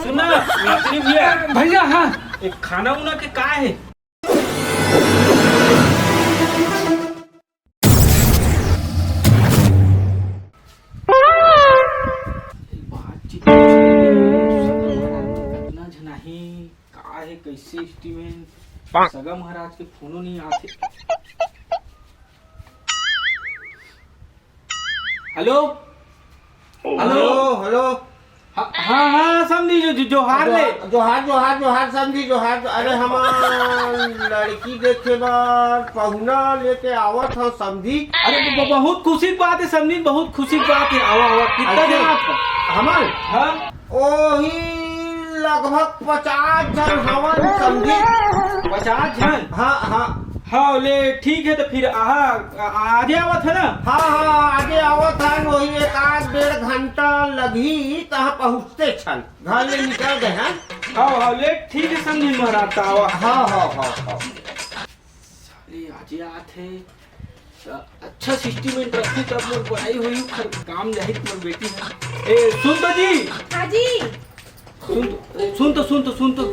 सुना मिस्त्री भैया। भैया हाँ एक खाना उना के का है? बातचीत इतना झनाही का है, कैसे स्टीमेंट सगा महाराज के फोनो नहीं आते। हेलो हेलो हेलो हाँ हाँ समझी जोहार ले जोहार समझी जोहार। अरे हमार लड़की देखे बार पहुना लेके आवत हो समझी। अरे बहुत खुशी की बात है समझी, बहुत खुशी की बात है। आवा आवा कितना अच्छा। जन था? हमार हाँ ओही लगभग 50 जन हवन समझी। 50 जन। हाँ हाँ हाँ ले ठीक है तो फिर आजे आवत है ना? हाँ आगे आवत है। वही 1-1.5 घंटा लगी तहाँ पहुँचते छन, घर ले निकल गए हैं। हाँ ले ठीक है समझी महाराज का आवा। हाँ साले आजे आते अच्छा सिस्टमेंट रखी तब मोर पढ़ाई हुई काम नहीं मोर बेटी है। ए सुन तो जी। हाँ जी। सुन तो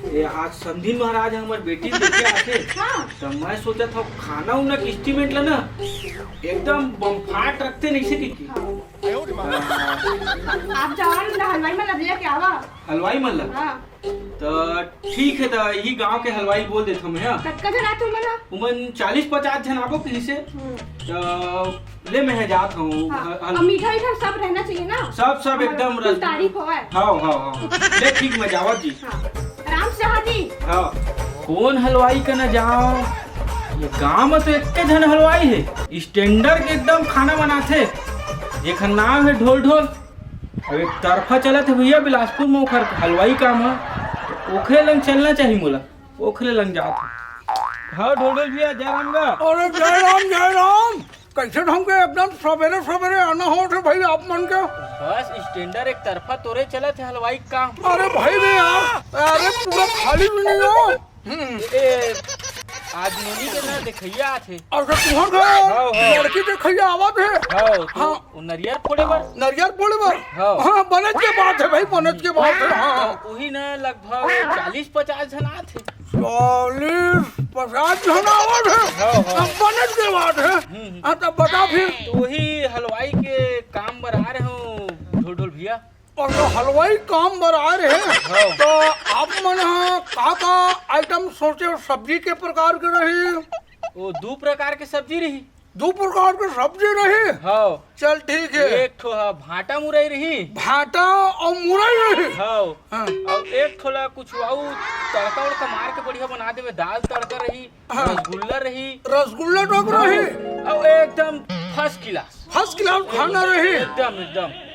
ये आज समधी महाराज हमारे बेटी देखे आते। हाँ। तो मैं सोचा था खाना उना की एस्टीमेट लेना एकदम बमफाट रखते नहीं से की। आप जाओ ना हलवाई में लग के आवा। हलवाई मतलब? हाँ। तो ठीक है, तो यही गांव के हलवाई बोल देता मैं। हाँ कटका जन आते मना उमन 40-50 जन आपको किसी से तो ले मैं जाता हूँ। हाँ। मीठा मीठा सब रहना चाहिए ना। सब एकदम कुछ तारीफ हो है। हाँ ले ठीक मैं जावत जी। हाँ। आराम से हाँ जी। हाँ कौन हलवाई का न जाओ, ये गांव में तो इतने जन हलवाई है स्टैंडर्ड के एकदम खाना बनाते। एक नाम है ढोल ढोल। अब एक तरफा चला थे भैया बिलासपुर में ओखर हलवाई काम है, तो ओखरे लंग चलना चाहिए मोला, ओखरे लंग जाओ। हाँ ढोल ढोल भैया जय राम गा। अरे जय राम कैसे ढंग के एकदम सवेरे आना हो थे भाई आप मन के। बस स्टैंडर्ड एक तरफा तोरे चला थे हलवाई काम। अरे भाई भी यार अरे पूरा खाली भी नहीं हो। आज नोनी के ना देखैया आथे। अरे तुम्हारे लड़की देखैया आवत है। हाँ वो नरियर फोड़े बर। नरियर बोले बार। हाँ। हाँ बनत के बात है भाई, बनत के बात है। हाँ वही ना लगभग 40-50 जन आथे। 40-50 जन आवत है। हाँ। बनत के बात है। हाँ तब बता फिर। तो वही हलवाई के काम बर आ रहे हूँ ढोल ढोल भैया। और तो हलवाई काम बर आ रहे हैं तो आप मन का आइटम सोचे सब्जी के प्रकार के रही? वो 2 प्रकार के सब्जी रही। 2 प्रकार के सब्जी रही। हाँ चल ठीक है। एक ठो भाटा मुरई रही। भाटा और मुरई रही। हाँ हाँ। और एक थोड़ा कुछ तड़का उड़का मार के बढ़िया बना देवे। दाल तड़का रही। हाँ। रसगुल्ला रही। रसगुल्ला टोक रही। और एकदम फर्स्ट क्लास खाना रही। एकदम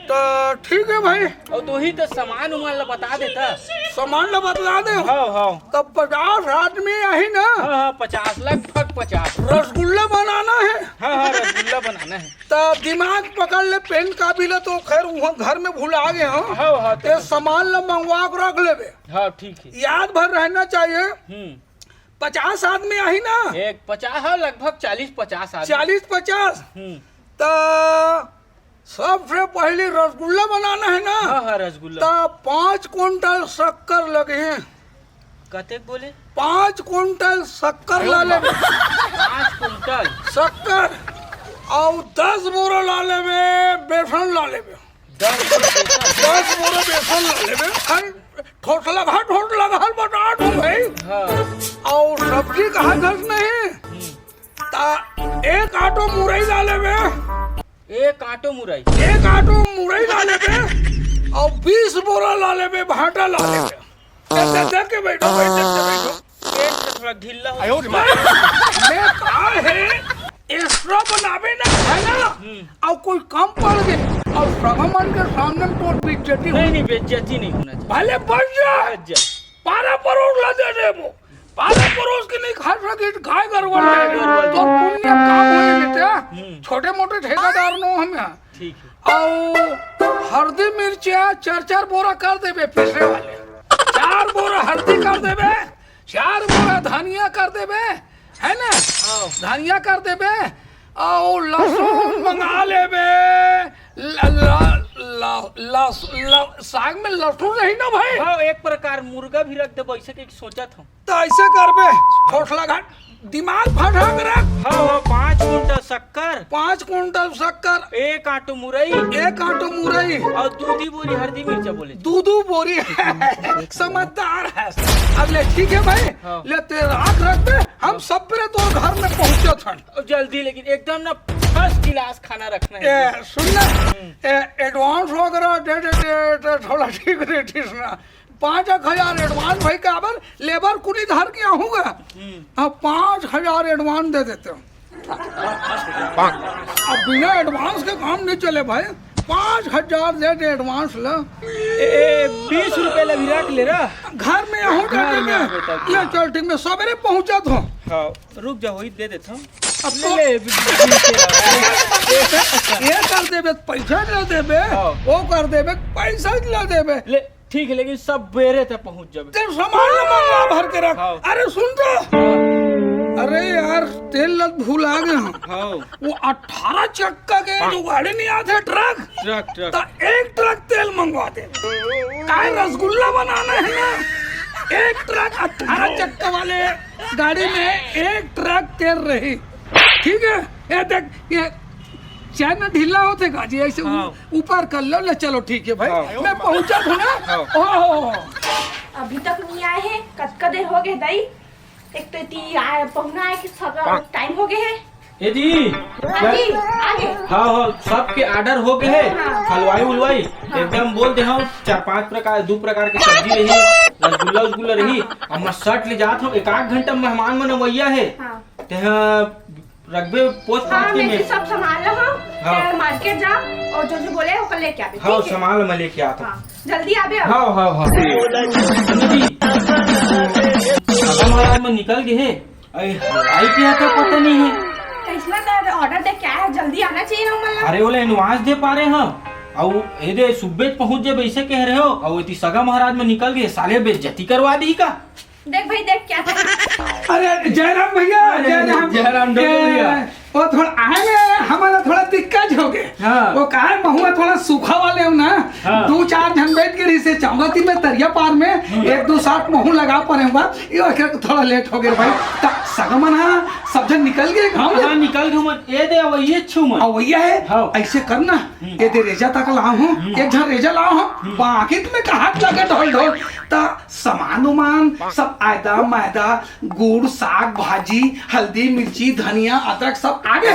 तो ठीक है भाई। और तो ही तो सामान उमान ला बता देता। सामान ला बतला दे। हाँ तब 50 आदमी यही ना। हाँ 50 लगभग 50। रसगुल्ला बनाना है। हाँ रसगुल्ला बनाना है। तो दिमाग पकड़ ले, पेन काबिल तो खैर वहाँ घर में भुला गए। हाँ ते सामान ला मंगवा के रख लेबे। हाँ ठीक है। याद भर रहना चाहिए। 50 आदमी यही ना। एक 50 है लगभग 40-50 आदमी। 40-50। तो सबसे पहले रसगुल्ला बनाना है ना। हाँ रसगुल्ला। तो 5 कुंटल शक्कर लगे। कते बोले? 5 कुंटल शक्कर ला ले। 5 कुंटल शक्कर और 10 बोरा ला ले बेसन ला ले। 10 बोरा बेसन ला ले। ठोट लगा बता दो भाई। हाँ। और सब्जी कहा दस नहीं। ता 1 आटो मुरई ला ले। 1 आटो मुरई। 1 आटो मुरई ला ले और 20 बोरा ला ले भाटा ला ले। देख के बैठो। पेट से थोड़ा ढीला हो। मैं कहा है एक्स्ट्रा बनावे ना है ना। और कोई कम पड़ गए और भगवान के सामने तो बेइज्जती नहीं बेइज्जती नहीं होना चाहिए। भले बच जा। 12 परोस ला दे वो। 12 परोस के नहीं खा सके गाय गरवल तो पुण्य काम होने देते। छोटे मोटे ठेकेदार नो हम यहाँ। ठीक है। और हल्दी मिर्चिया 4-4 बोरा कर देवे पीसे वाले। 4 बोरा हल्दी कर देवे, 4 बोरा धनिया कर देवे है ना। धनिया कर देवे और लहसुन मंगा साग में लहसुन रही ना भाई। हाँ, एक प्रकार मुर्गा भी रख दे वैसे के सोचत हूँ। तो ऐसे करबे ठोसला घाट दिमाग फटा के रख। हाँ, 5 कुंटल शक्कर, 5 कुंटल शक्कर, 1 आटो मुरई, 1 आटो मुरई और 2 बोरी हल्दी मिर्चा बोले। 2 बोरी है। समझदार है। अब ले ठीक है भाई। हाँ। ले तेरा रख दे, हम सब पे तो घर में पहुंचे थे। जल्दी, लेकिन एकदम ना फर्स्ट क्लास खाना रखना है। सुनना एडवांस वगैरह दे थोड़ा ठीक रेटिस ना। 5,000 एडवांस भाई का आबर लेबर कुली धर के आऊंगा। अब 5,000 एडवांस दे देते हो। अब बिना एडवांस के काम नहीं चले भाई। 5,000 दे दे एडवांस ला। 20 रुपए लगी रख ले रहा। घर में आहू घर में ले चल ठीक में सवेरे पहुंचा तो। हाँ, रुक जा, वही दे देता हूँ। अब ले तो ले, ये कर देबे पैसा ले देबे, हाँ। वो कर देबे पैसा ले देबे। ले ठीक है, लेकिन सब बेरे तक पहुँच जाबे। तेरे सामान मंगवा भर के रख। हाँ। अरे सुन तो, अरे यार तेल लग भूल आ गए हम। हाँ, वो 18 चक्का के जो गाड़ी नहीं आते ट्रक, ट्रक तो 1 ट्रक तेल मंगवा दे। काय रसगुल्ला बनाना है ना, 1 ट्रक 18 चक्का वाले गाड़ी में 1 ट्रक तेल रही। ठीक है, ये देख ये चैन ढीला होते गाजी ऐसे हाँ। ऊपर कर लो। ले चलो ठीक है भाई। हाँ। मैं पहुंचा था ना। हाँ। ओह अभी तक नहीं आए हैं, कद देर हो गए दाई। एक तो इतनी आए पहुना है कि सब टाइम हो गए है। ए जी, हाँ जी, आगे। हाँ हाँ, सबके ऑर्डर हो गए है। हाँ। हलवाई उलवाई एकदम बोल दे हम 4-5 प्रकार 2 प्रकार की सब्जी रही, रसगुल्ला रही। और मैं शर्ट ले जात हूँ। 1 घंटा मेहमान मन वैया है। हाँ। रखबे पोस्ट हाँ, पास के मैं में। सब सामान लो। हाँ। मार्केट जा और जो बोले वो कल लेके आवे। हाँ, ठीक है? सामान मैं लेके आता हूँ। हाँ, जल्दी आवे अब। हाँ हाँ हाँ। महाराज में निकल गए है। आई क्या था पता नहीं है। कैसना तो ऑर्डर दे क्या है, जल्दी आना चाहिए ना मतलब। अरे बोले एडवांस दे पा रहे हम। और ये दे सुबह पहुंच जाए वैसे कह रहे हो। और इतनी सगा महाराज में निकल गए, साले बेइज्जती करवा दी का। देख भाई देख क्या था। अरे जयराम भैया, जयराम भैया। वो थोड़ा आए में हमारा थोड़ा दिक्कत हो गए। हाँ। वो कहा महुआ थोड़ा सूखा वाले हो ना। हाँ। 2-4 जन बैठ के से चावती में तरिया पार में 1-2 साथ महू लगा पड़े हुआ। ये थोड़ा लेट हो गया भाई। सगमन सब जन निकल गए गाँव में। हाँ, निकल गए मन। ये दे वही छू मन। और भैया है। हाँ। ऐसे करना, ये दे रेजा तक लाओ हूँ, एक झन रेजा लाओ हूँ, बाकी तुम्हें कहा लगे ढोल ढोल। ता सामान उमान सब आयदा मैदा गुड़ साग भाजी हल्दी मिर्ची धनिया अदरक सब आगे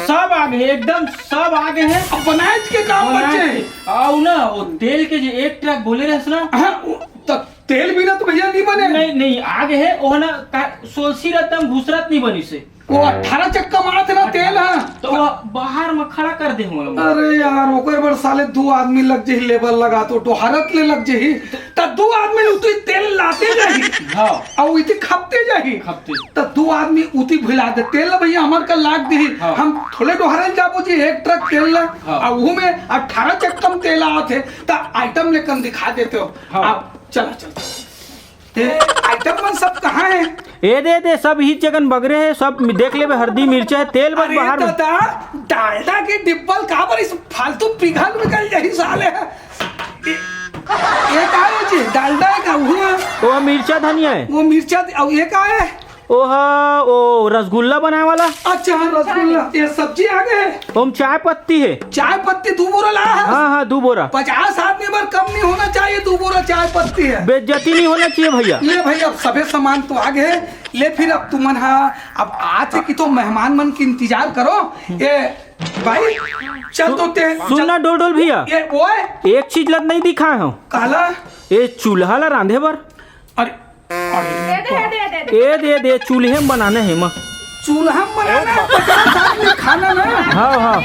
सब आगे है, एकदम सब आगे है। अब बनाए के काम बच्चे। आओ ना, वो तेल के जो 1 ट्रक बोले रहे ना। हाँ, तो तेल बिना तो भैया नहीं बने। नहीं नहीं, आगे है वो ना। सोलसी रहता घुसरत नहीं बनी से। वो 18 चक्का मारा थे ना तेल। है तो वो बाहर में खड़ा कर दे हम। अरे यार ओकर बर साले 2 आदमी लग जही लेबर लगा तो डोहरत ले लग जही। त 2 आदमी उती तेल लाते जाही। हाँ। और इति खपते जाही। खपते। त 2 आदमी उती भिला दे तेल भैया हमार का लाग दी। हाँ। हम थोड़े डोहरल जाबो जी 1 ट्रक तेल ला। हाँ। और वो में 18 चक्कम तेल आते त आइटम लेकर दिखा देते हो। हाँ। अब चला आइटम मन सब कहाँ है? ए दे सब ही जगन बगरे है। सब देख ले, हल्दी मिर्चा है, तेल बस अरे बाहर में। दादा डालडा के डिब्बल कहाँ पर इस फालतू पिघल यही साले है। ये का है जी? डालडा है का? वो मिर्चा धनिया है। वो मिर्चा और ये का है? ओ रसगुल्ला बनाने वाला। अच्छा रसगुल्ला। ये सब्जी आ गए। ओम चाय पत्ती है। चाय पत्ती 2 बोरा लाया है। हाँ हाँ, 2 बोरा। 50 आदमी बार कम नहीं होना चाहिए। 2 बोरा चाय पत्ती है। बेइज्जती नहीं होना चाहिए भैया। ले भाई अब सभी सामान तो आ गए। ले फिर अब तुमन अब आज की तो मेहमान मन की इंतजार करो। ये भाई चल तो सुनना डोल भैया, ये वो है एक चीज लग नहीं दिखाए हो। काला। ये चूल्हा ला रांधे बर। अरे दे चूल्हे में बनाने है माँ। चूल्हा में बनाना है, 50 आदमी खाना ना। हाँ हाँ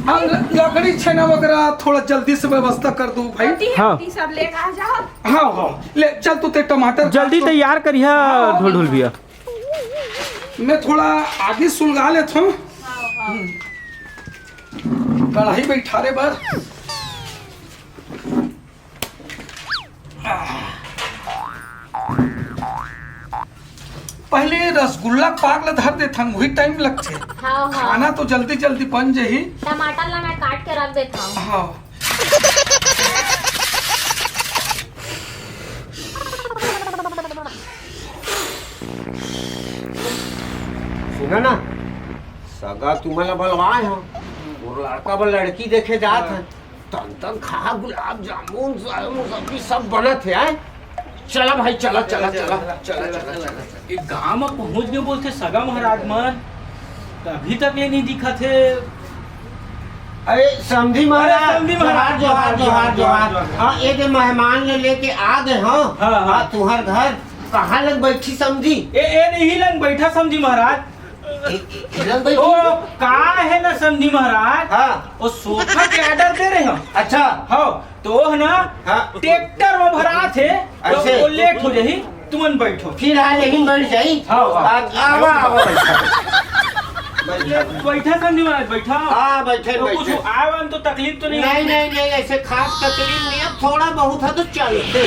हाँ, लकड़ी छेना वगैरह थोड़ा जल्दी से व्यवस्था कर दूं भाई। हाँ। सब लेकर आ जाओ। हाँ हाँ ले चल तो ते टमाटर जल्दी काट तो। तैयार करिए ढोल भैया। मैं थोड़ा आगे सुलगा लेता हूँ। कढ़ाई बैठा रे बार। पहले रसगुल्ला पाक ला धर दे था, वही टाइम लगते। हाँ हाँ खाना तो जल्दी जल्दी बन जाही। टमाटर ला मैं काट के रख देता हूँ। हाँ सुना ना, सगा तुम्हाला बलवाए हो और लड़का बल लड़की देखे जात है, तन तन खा गुलाब जामुन सब्जी सब बनत है आए? चला भाई चला चला चला चला चला। एक गांव में पहुंच गए बोलते सगा महाराज मन, तो अभी तक ये नहीं दिखा थे। अरे समझी महाराज, समधी महाराज, जोहार जोहार जोहार। हाँ एक मेहमान ले लेके आ गए। हाँ हाँ, हाँ। तुम्हार घर कहाँ लग बैठी समझी? ए नहीं लंग बैठा समझी महाराज। लग बैठी? ओ का है ना समझी महाराज, हाँ वो सोफा के ऑर्डर दे रहे हम। अच्छा हाँ तो है ना, हाँ। ट्रैक्टर में भरा थे तो ऐसे? वो लेट हो जाही, तुमन बैठो। फिर आ लेकिन बैठ जाई। हाँ, हाँ। आवा आवा बैठा समझी महाराज, बैठा। हाँ बैठे तो कुछ बैठे। आए तो तकलीफ तो नहीं नहीं नहीं नहीं ऐसे खास तकलीफ नहीं है, थोड़ा बहुत है तो चलते।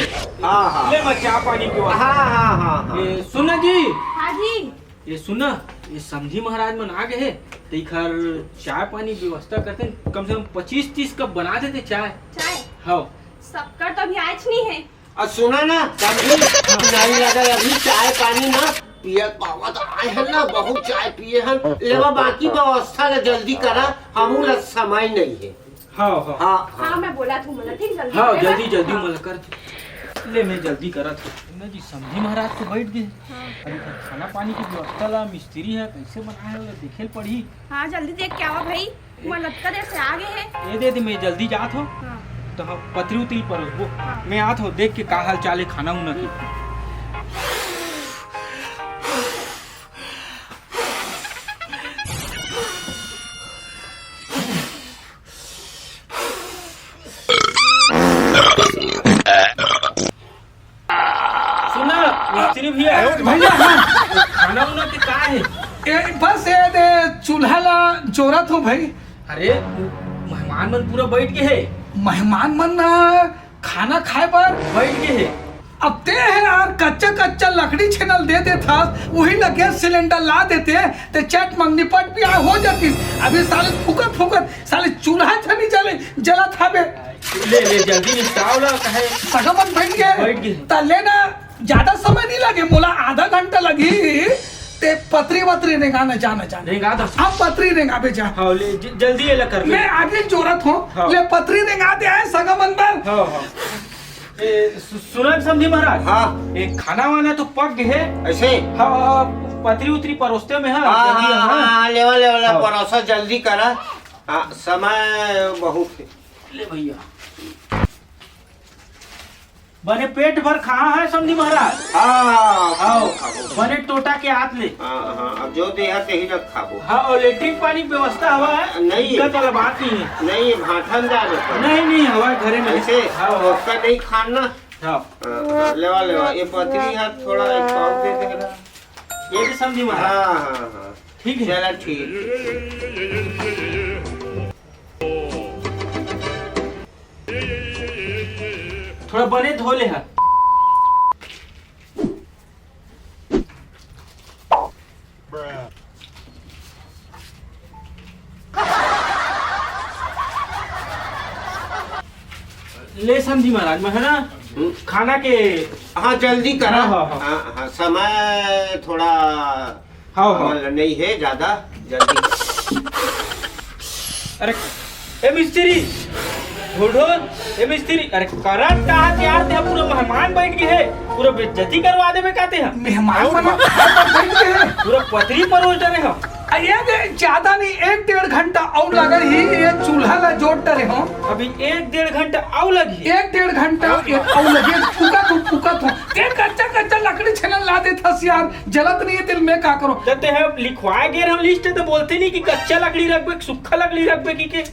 हाँ हाँ ले मैं चाय पानी पीवा। हाँ हाँ हाँ हाँ। ये सुना जी, हाँ जी। ये सुना, ये समझी महाराज मन आ गए है तो इखर चाय पानी व्यवस्था करते हैं, कम से कम 25-30 कप बना देते चाय। चाय हाँ सबका तो अभी आज नहीं है। और सुना ना कभी नहीं लगा अभी चाय पानी ना पिए पावा तो आए हैं ना, बहुत चाय पिए हैं, लेवा बाकी व्यवस्था ला जल्दी करा, हमू ला समय नहीं है। हाँ हाँ हाँ हाँ मैं बोला था मला ठीक जल्दी हाँ, करेगा। जल्दी जल्दी मला कर ले, मैं जल्दी करा था ना जी। समझी महाराज तो बैठ गए, अभी खाना पानी की व्यवस्था ला मिस्त्री है कैसे बनाए हो देखे पड़ी। हाँ जल्दी देख के आवा भाई, मैं लटका देर से आगे है। ये दे मैं जल्दी जात हो हाँ। तो हम पतरी उतरी पर वो हाँ। मैं आत हो देख के का हाल चाल है खाना उना की। सुना मिस्त्री भैया, भैया हाँ खाना उना के का है? बस ये दे चूल्हा ला जोरत हो भाई। अरे मेहमान मन पूरा बैठ गए है, मेहमान मन खाना खाए पर बैठ गए है। अब ते है यार, कच्चा कच्चा लकड़ी छेनल दे दे था, वही ना गैस सिलेंडर ला देते ते चट मंगनी पट भी हो जाती। अभी साले फुकत फुकत साले चूल्हा छनी चले जला था बे। ले ले जल्दी निपटाओ ला कहे। सगमन बैठ बैठ गए गए। ता लेना ज्यादा समय नहीं लगे, मोला आधा घंटा लगी ते पतरी वतरी रेंगाना जाना जाना। रेंगा दो। हम पतरी रेंगा बे जा। हाँ ले जल्दी ये ला कर ले। मैं आगे जोरत हूँ, हाँ। ले पतरी रेंगा दे आए सगमन पर। हाँ हाँ सुना समझी महाराज, हाँ। ये खाना वाना तो पक गए है। ऐसे हाँ पतरी उतरी परोसते में है हाँ जल्दी हाँ हाँ। हाँ लेवा लेवा हाँ। परोसा जल्दी करा। हाँ समय बहुत है। ले भैया बने पेट भर खा है समझी महाराज। हाँ आओ बने टोटा के हाथ ले। हाँ हाँ अब जो दे है ही रख खाबो। हाँ और लेट्रिन पानी व्यवस्था हवा है, नहीं। दिक्कत वाला बात नहीं है। नहीं भाठन जा रहे नहीं नहीं हवा घरे में ऐसे हाँ उसका नहीं खाना। हाँ हाँ, लेवा लेवा ये पतरी है थोड़ा एक पाव दे दे रहा। ये भी समझी महाराज। हाँ हाँ हाँ ठीक है चला ठीक। थोड़ा बने धो ले है। ले समझी महाराज में है ना खाना के। हाँ जल्दी करा। हाँ, हाँ, हाँ। हाँ हाँ समय थोड़ा हाँ हाँ नहीं है ज्यादा, जल्दी। अरे ए मिस्त्री ढोढोल, ए मिस्त्री अरे करंट कहा यार ते पूरा मेहमान बैठ गए है, पूरा बेइज्जती करवा देबे कहते हैं। मेहमान मन बैठ गए। पूरा पतरी परोस डरे हम। ये ज्यादा नहीं 1-1.5 घंटा और लगल ही ये चूल्हा ला जोड़ डरे हो। अभी 1-1.5 घंटा आउ लगी। 1-1.5 घंटा और लगे फुकत हो ते कच्चा कच्चा लकड़ी छेनल ला दे था यार, जलत नहीं है दिल में का करो। कहते हैं लिखवाए गए हम लिस्ट तो बोलते नहीं कि कच्चा लकड़ी रखबे सूखा लकड़ी रखबे की के।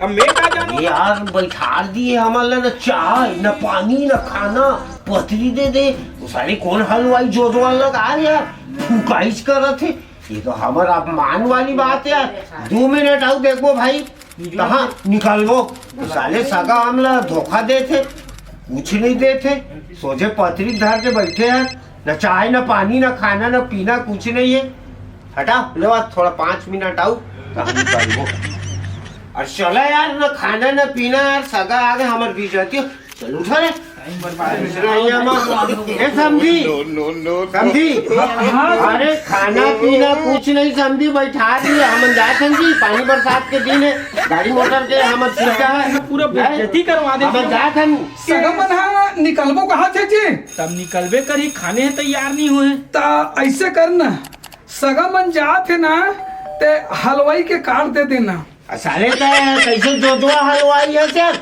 अब मैं का जानू यार बैठा दिए हमारा न चाय न पानी न खाना, पतरी दे दे सारी कौन हलवाई जोजवान लगा यार, फुकाइश कर थे। ये तो हमारा अपमान वाली बात है यार। 2 मिनट आओ देखो भाई कहाँ निकलवो। साले सगा हमला धोखा देते, कुछ नहीं देते, सोचे पतरी धर के बैठे हैं, न चाय न पानी न खाना न पीना कुछ नहीं है। हटा ले थोड़ा 5 मिनट आओ तो हम निकलवो। और चला यार न खाना न पीना यार, सगा आगे हमारे बीच जाती हो। चल उठो रे। टाइम बर्बाद ए समझी समझी अरे खाना पीना कुछ नहीं समझी बैठा दिए हम जाते हैं जी पानी बरसात के दिन है गाड़ी मोटर के हम सीखा है पूरा बेइज्जती करवा दे हम जाते हैं सगमन हा निकलबो कहा थे जी तब निकलबे करी खाने तैयार नहीं हुए ता ऐसे करना सगमन जात है ना ते हलवाई के काट दे देना साले कैसे जोतवा हलवाई है सर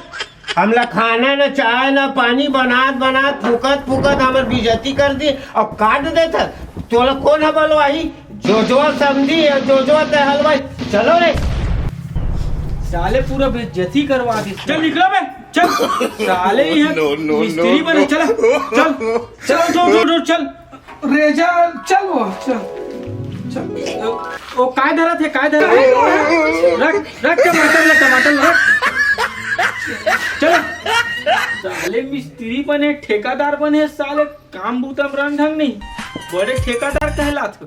हमला खाना न चाय न पानी बनात फूकत हमर बेइज्जती कर दी और काट देता तोला कौन है हलवाई जोजवा समझी जोजवा ते हलवाई चलो रे साले पूरा बेइज्जती करवा दी चल निकलो बे चल साले ही है मिस्त्री बने चल चल चल रेजा चल वो चल चल ओ काय धरा थे रख टमाटर रख चल साले मिस्त्री बने ठेकेदार बने साले काम बूता रंग ढंग नहीं बड़े ठेकेदार कहलात